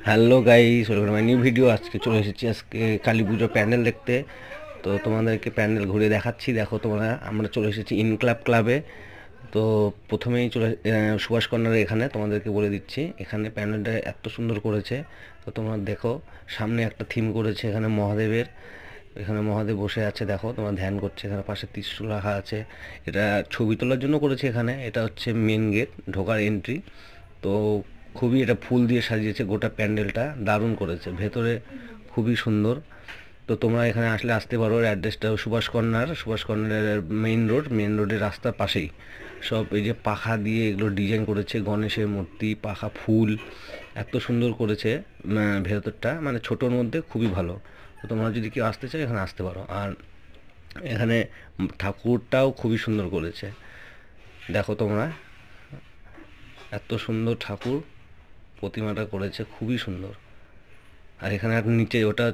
Hello guys, welcome my new video. আজকে চলে এসেছি আজকে কালী পুজো প্যান্ডেল দেখতে। তো তোমাদেরকে প্যান্ডেল ঘুরে দেখাচ্ছি। দেখো তোমরা, আমরা চলে এসেছি ইনক্লাব ক্লাবে। তো প্রথমেই সুভাষ কর্নারের এখানে তোমাদেরকে বলে দিচ্ছি, এখানে প্যান্ডেলটা এত সুন্দর করেছে। তো তোমরা দেখো, সামনে একটা থিম করেছে এখানে মহাদেবের। এখানে মহাদেব বসে আছে, দেখো তোমরা ধ্যান করছে। এখানে পাশে ত্রিশূল রাখা আছে। এটা ছবি তোলার জন্য করেছে এখানে। এটা হচ্ছে মেন গেট, ঢোকার এন্ট্রি। তো খুবই এটা ফুল দিয়ে সাজিয়েছে গোটা প্যান্ডেলটা, দারুণ করেছে ভেতরে, খুবই সুন্দর। তো তোমরা এখানে আসলে আসতে পারো। অ্যাড্রেসটা সুভাষ কর্নারের মেইন রোডের রাস্তার পাশেই। সব এই যে পাখা দিয়ে এগুলো ডিজাইন করেছে, গণেশের মূর্তি, পাখা, ফুল, এত সুন্দর করেছে। ভেতরটা মানে ছোটোর মধ্যে খুবই ভালো। তো তোমরা যদি কেউ আসতে চাও এখানে আসতে পারো। আর এখানে ঠাকুরটাও খুবই সুন্দর করেছে, দেখো তোমরা, এত সুন্দর ঠাকুর প্রতিমাটা করেছে, খুবই সুন্দর। আর এখানে আর নিচে ওটা